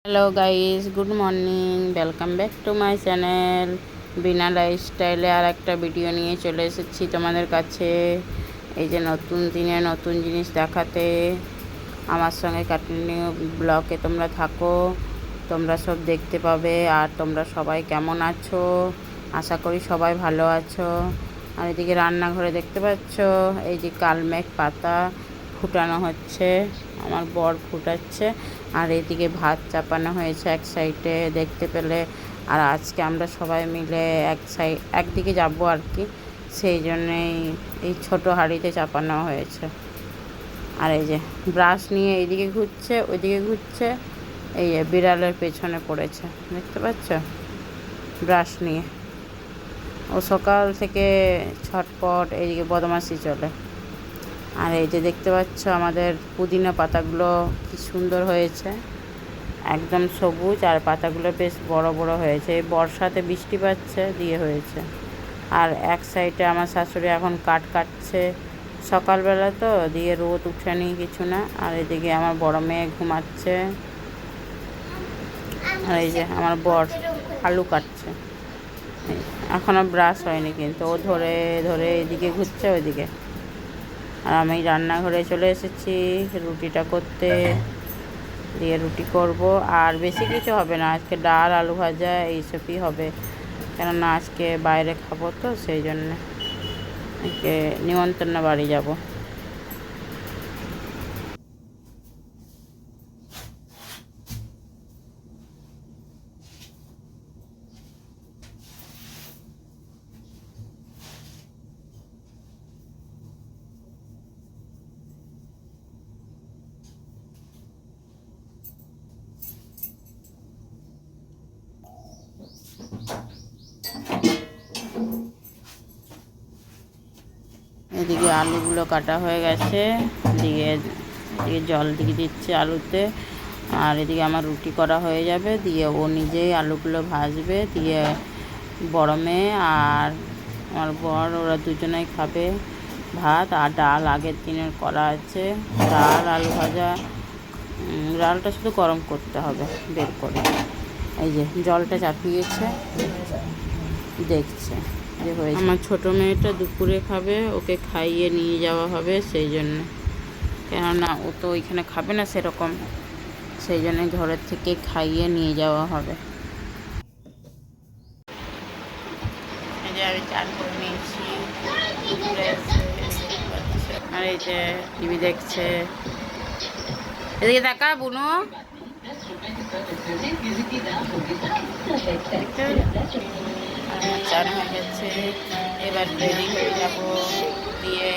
Hello guys, good morning. Welcome back to my channel Bina লাইফস্টাইলে। আর একটা ভিডিও নিয়ে চলে এসেছি তোমাদের কাছে। এই যে নতুন দিনে নতুন জিনিস দেখাতে। আমার সঙ্গে কন্টিনিউ ব্লগে তোমরা থাকো, তোমরা সব দেখতে পাবে। আর তোমরা সবাই কেমন আছো? আশা করি সবাই ভালো আছো। আর এদিকে রান্নাঘরে দেখতে পাচ্ছ এই যে কালমেঘ পাতা ফুটানো হচ্ছে, আমার বর ফুটাচ্ছে। আর এদিকে ভাত চাপানো হয়েছে এক সাইডে, দেখতে পেলে। আর আজকে আমরা সবাই মিলে একদিকে যাবো আর কি, সেই জন্যেই এই ছোটো হাঁড়িতে চাপানো হয়েছে। আর এই যে ব্রাশ নিয়ে এইদিকে ঘুরছে ওইদিকে ঘুরছে, এই যে বিড়ালের পেছনে পড়েছে, দেখতে পাচ্ছ, ব্রাশ নিয়ে। ও সকাল থেকে ছটপট এইদিকে বদমাশি চলে। আর এই যে দেখতে পাচ্ছ আমাদের পুদিনা পাতাগুলো কি সুন্দর হয়েছে, একদম সবুজ। আর পাতাগুলো বেশ বড় বড় হয়েছে, এই বর্ষাতে বৃষ্টি পাচ্ছে দিয়ে হয়েছে। আর এক সাইডে আমার শাশুড়ি এখন কাটছে, সকালবেলা তো দিয়ে রোদ উঠেনি কিছু না। আর এদিকে আমার বড় মেয়ে ঘুমাচ্ছে। আর এই যে আমার বর আলু কাটছে, এখনও ব্রাশ হয়নি কিন্তু ও ধরে ধরে এদিকে ঘুরছে ওইদিকে। আর আমি রান্নাঘরে চলে এসেছি রুটিটা করতে, দিয়ে রুটি করব। আর বেশি কিছু হবে না আজকে, ডাল আলু ভাজা এইসবই হবে, কেননা আজকে বাইরে খাবো তো, সেই জন্যে আজকে নিমন্ত্রণ বাড়ি যাব। এদিকে আলুগুলো কাটা হয়ে গেছে, দিয়ে জল দিয়ে দিচ্ছে আলুতে। আর এদিকে আমার রুটি করা হয়ে যাবে, দিয়ে ও নিজেই আলুগুলো ভাজবে, দিয়ে বড় মেয়ে আর আমার বর ওরা দুজনেই খাবে ভাত। আর ডাল আগের দিনের করা আছে, ডাল আলু ভাজা। ডালটা শুধু গরম করতে হবে বের করে। এই যে জলটা চাপিয়েছে, দেখছে যে হয়েছে। আমার ছোটো মেয়েটা দুপুরে খাবে, ওকে খাইয়ে নিয়ে যাওয়া হবে, সেই জন্য। কেননা ও তো ওইখানে খাবে না সেরকম, সেই জন্য ঘরের থেকে খাইয়ে নিয়ে যাওয়া হবে। এই যে আমি চান করে নিয়েছি, আর এই যে টিভি দেখছে। এদিকে দেখা বুনু, চান হয়ে গেছে, এবার রেডি হয়ে যাব, দিয়ে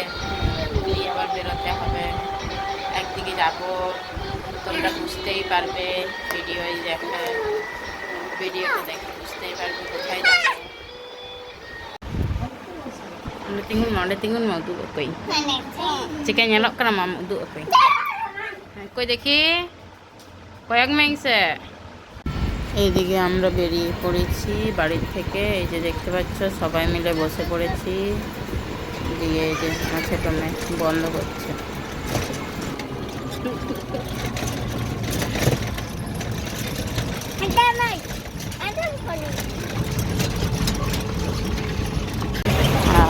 আবার বেরোতে হবে, একদিকে যাব। তোমরা বুঝতেই পারবে, ভিডিওতে দেখে বুঝতেই পারবে কোথায় যাবো। Tinggal mau duduk koi. Jika nyelok kena mau duduk koi. Koi দেখি কয়েক মেংসে। এইদিকে আমরা বেরিয়ে পড়েছি বাড়ির থেকে, এই যে দেখতে পাচ্ছ সবাই মিলে বসে পড়েছি। দিয়ে এই যে আমার ছোট মেয়ে বন্ধ করছে।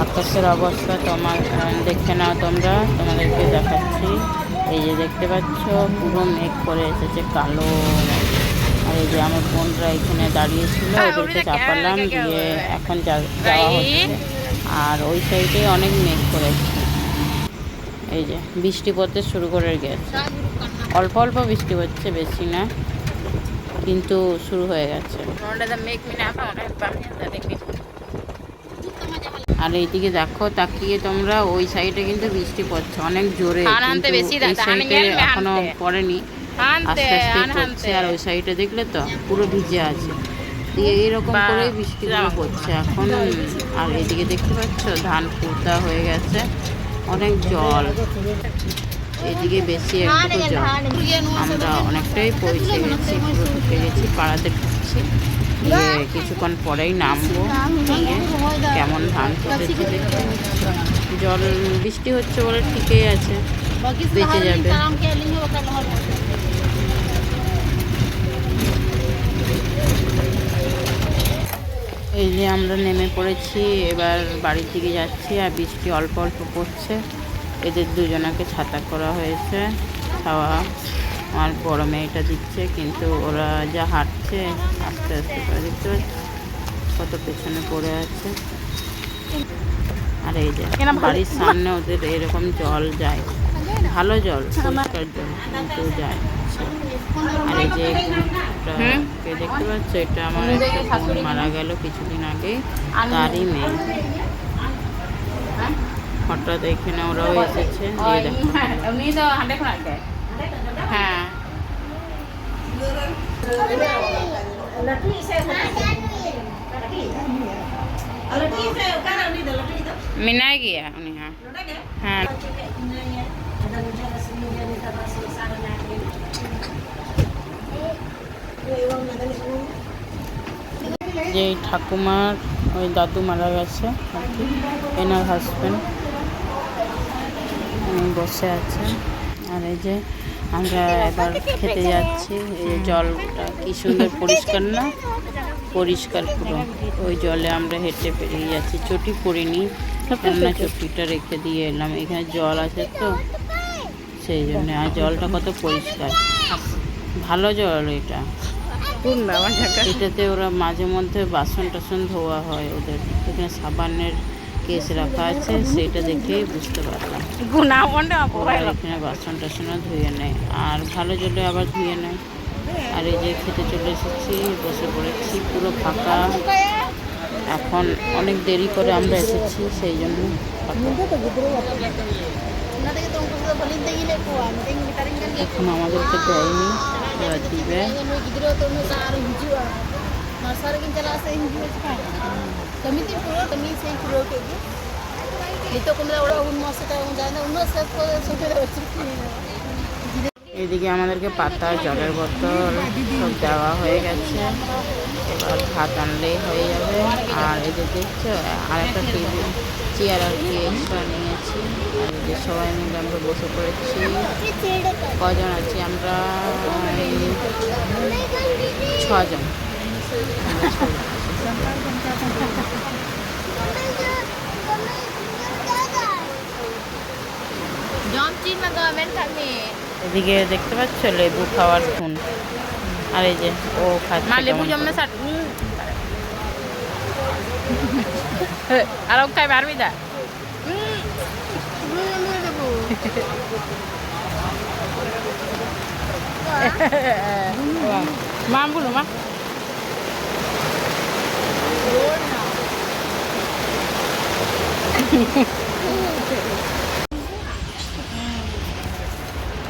আকাশের অবস্থা দেখে নাও তোমরা, তোমাদেরকে দেখাচ্ছি। এই যে দেখতে পাচ্ছ পুরো মেঘ করে এসেছে, কালো। আর এই যে আমার বোনরা এখানে দাঁড়িয়েছিল, ওদেরকে চাপালাম, দিয়ে এখন যাওয়া হচ্ছে। আর ওই সাইডে অনেক মেঘ করেছে, এই যে বৃষ্টি পড়তে শুরু করে গেছে। অল্প অল্প বৃষ্টি হচ্ছে, বেশি না, কিন্তু শুরু হয়ে গেছে। আর এইদিকে দেখো তাকিয়ে তোমরা, ওই সাইডে কিন্তু বৃষ্টি পড়ছে অনেক জোরে, এই সাইডে এখনো পড়েনি, আস্তে আস্তে পড়ছে। আর ওই সাইডে দেখলে তো পুরো ভিজে আছে, দিয়ে এইরকম করে বৃষ্টিগুলো পড়ছে এখন। আর এদিকে দেখতে পাচ্ছ ধান পোঁতা হয়ে গেছে, অনেক জল, এদিকে বেশি একটু জল। আমরা অনেকটাই পৌঁছে গেছি, পুরো ঢুকে গেছি, পাড়াতে ঢুকছি। কিছুক্ষণ পরেই নামবো, কেমন ধান পড়েছে দেখতে। জল বৃষ্টি হচ্ছে বলে ঠিকই আছে, বেঁচে যাবে। যে আমরা নেমে পড়েছি, এবার বাড়ির দিকে যাচ্ছি। আর বৃষ্টি অল্প অল্প পড়ছে। এদের দুজনাকে ছাতা করা হয়েছে, খাওয়া আমার বড় মেয়েটা দিচ্ছে, কিন্তু ওরা যা হাঁটছে আস্তে আস্তে করে, দেখতে পাচ্ছি কত পেছনে পড়ে আছে। আর এই যে বাড়ির সামনে ওদের এরকম জল যায়, ভালো জল, পরিষ্কার জল, কিন্তু যায়। আর এই যে কে দেখতে পাচ্ছ, এটা আমার একটা বোন মারা গেল কিছুদিন আগে, তারই মেয়ে। হঠাৎ এখানে ওরাও এসেছে, দিয়ে দেখো। হ্যাঁ, মিনায় গিয়া উনি। হ্যাঁ হ্যাঁ, যে ঠাকুমার ওই দাদু মারা গেছে আর কি, এনার হাজব্যান্ড বসে আছে। আর এই যে আমরা এবার খেতে যাচ্ছি। এই জলটা কি সুন্দর পরিষ্কার না, পরিষ্কার পুরো। ওই জলে আমরা হেঁটে পেরিয়ে যাচ্ছি, চটি পরিনি, কেননা চটিটা রেখে দিয়ে এলাম। এখানে জল আছে তো সেই জন্য। আর জলটা কত পরিষ্কার, ভালো জল এটা। এটাতে ওরা মাঝে মধ্যে বাসন টাসন ধোয়া হয় ওদের। এখানে সাবানের কেস রাখা আছে, সেটা দেখেই বুঝতে পারলাম। এখানে বাসন টাসনও ধুয়ে নেয়, আর ভালো জলে আবার ধুয়ে নেয়। আর এই যে খেতে চলে এসেছি, বসে পড়েছি, পুরো ফাঁকা। এখন অনেক দেরি করে আমরা এসেছি, সেই জন্য এখন আমাদেরকে দেয়নি, ওরা দিবে। এদিকে আমাদেরকে পাতা, জলের বোতল সব দেওয়া হয়ে গেছে। এবার ভাত আনলেই হয়ে যাবে। আর এই যে দেখছো, আর একটা টেবিল চেয়ার আর কি এক্সট্রা নিয়েছি। আর এই যে সবাই মিলে আমরা বসে পড়েছি। কজন আছি আমরা? 6 জন। এদিকে দেখতে পাচ্ছ লেবু খাওয়ার খুন। আর এই যে ও খাচ্ছে লেবু জমনা সাট। আর খাই পারবি দা মা বলো মা।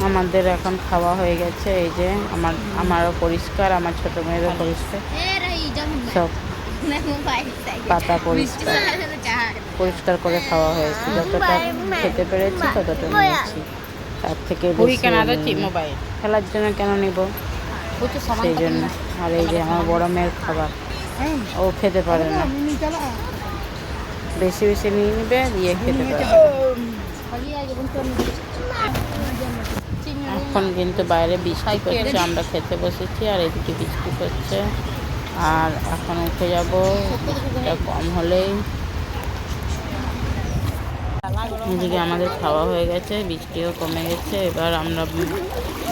আমাদের এখন খাওয়া হয়ে গেছে। এই যে আমারও পরিষ্কার, আমার ছোট মেয়েরও পরিষ্কার, সব পাতা পরিষ্কার পরিষ্কার করে খাওয়া হয়েছে। যতটা খেতে পেরেছি ততটা নিয়েছি, তার থেকে মোবাইল খেলার জন্য কেন নিব, সেই জন্য। আর এই যে আমার বড় মেয়ের খাবার, ও খেতে পারে না, বেশি বেশি নিয়ে নিবে, দিয়ে খেতে পারে। এখন কিন্তু বাইরে বৃষ্টি করছে, আমরা খেতে বসেছি। আর এদিকে বৃষ্টি করছে। আর এখন উঠে যাব, বৃষ্টিটা কম হলেই। এদিকে আমাদের খাওয়া হয়ে গেছে, বৃষ্টিও কমে গেছে। এবার আমরা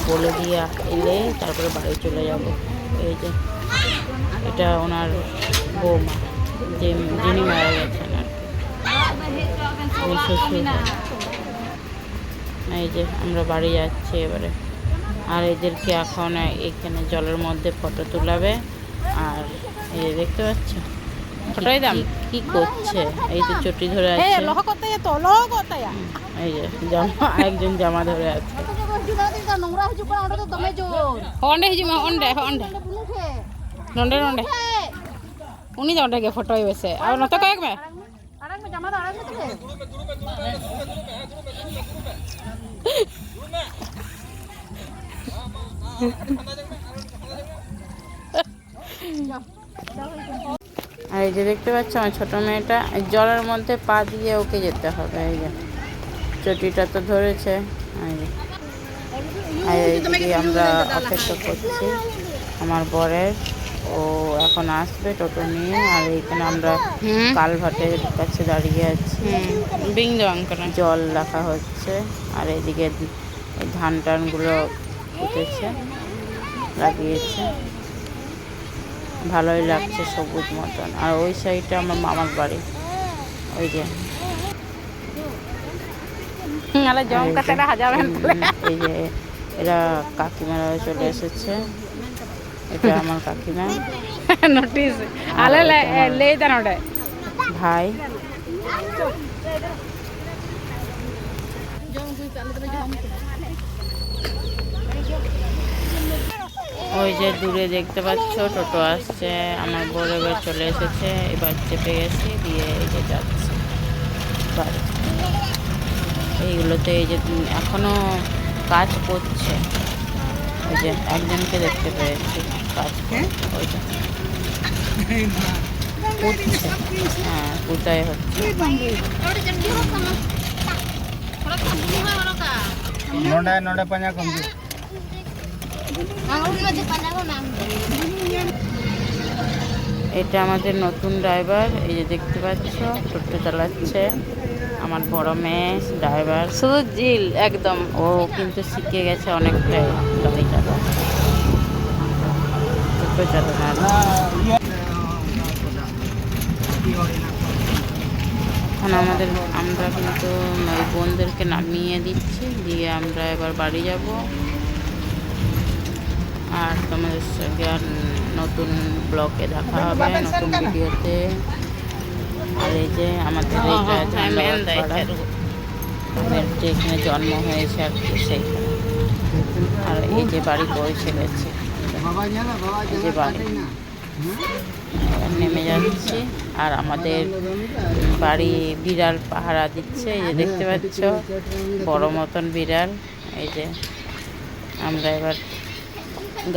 বলে দিয়ে এলে তারপরে বাড়ি চলে যাব। এই যে এটা ওনার বৌমা, যিনি মারা গেছেন আর কি, শ্বশুর। এই যে আমরা বাড়ি যাচ্ছি এবারে। আর এদেরকে এখন এখানে জলের মধ্যে ফটো তোলাবে। আর এই যে দেখতে পাচ্ছ ফটোই দাম কি করছে, এই তো চটি ধরে আছে। এই যে জামা, একজন জামা ধরে আছে। উনি জনটাকে ফটো হয়েছে আর নত কয়েক মে আর এই যে দেখতে পাচ্ছ আমার ছোট মেয়েটা, জলের মধ্যে পা দিয়ে ওকে যেতে হবে। এই যে চটিটা তো ধরেছে। আর এইদিকে আমরা অপেক্ষা করছি আমার বরের। ও এখন আসবে টোটো নিয়ে। আর এখানে আমরা কালভার্টের কাছে দাঁড়িয়ে আছি, জল রাখা হচ্ছে। আর এদিকে ধান টানগুলো উঠেছে, লাগিয়েছে, ভালোই লাগছে সবুজ মতন। আর ওই সাইডটা আমার মামার বাড়ি, ওই যে এই যে এরা কাকিমারা চলে এসেছে। এটা আমার কাকিমা, ভাই। ওই যে দূরে দেখতে পাচ্ছ টোটো আসছে, আমার বড় এবার চলে এসেছে, এবার চেপে গেছি, দিয়ে এই যে যাচ্ছে বাড়ি। এইগুলোতে এই যে এখনো কাজ করছে, ওই যে একজনকে দেখতে পেয়েছি কাজ করছে, ওই যে পুঁতছে, হ্যাঁ পুঁতাই হচ্ছে। এটা আমাদের নতুন ড্রাইভার, এই যে দেখতে পাচ্ছ টোটো চালাচ্ছে আমার বড় মেয়ে ড্রাইভার, শুধু জিল একদম। ও কিন্তু শিখে গেছে অনেকটাই গাড়ি চালা, টোটো চালানো। এখন আমরা কিন্তু ওই বোনদেরকে নামিয়ে দিচ্ছি, দিয়ে আমরা এবার বাড়ি যাব। আর তোমাদের সঙ্গে আর নতুন ব্লগে দেখা হবে, নতুন ভিডিওতে। আর এই যে আমাদের যেখানে জন্ম হয়েছে আর কি সেইখানে। আর এই যে বাড়ি পৌঁছে গেছে, এই যে বাড়ি নেমে যাচ্ছি। আর আমাদের বাড়ি বিড়াল পাহারা দিচ্ছে, এই যে দেখতে পাচ্ছ বড় মতন বিড়াল। এই যে আমরা এবার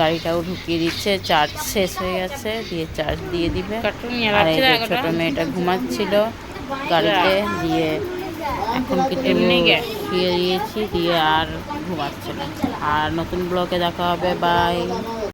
গাড়িটাও ঢুকিয়ে দিচ্ছে, চার্জ শেষ হয়ে গেছে, দিয়ে চার্জ দিয়ে দিবে। আর এই যে ছোট মেয়েটা ঘুমাচ্ছিল গাড়িতে, দিয়ে এখন কিছু শুয়ে দিয়েছি, দিয়ে আর ঘুমাচ্ছে না। আর নতুন ব্লগে দেখা হবে, বাই।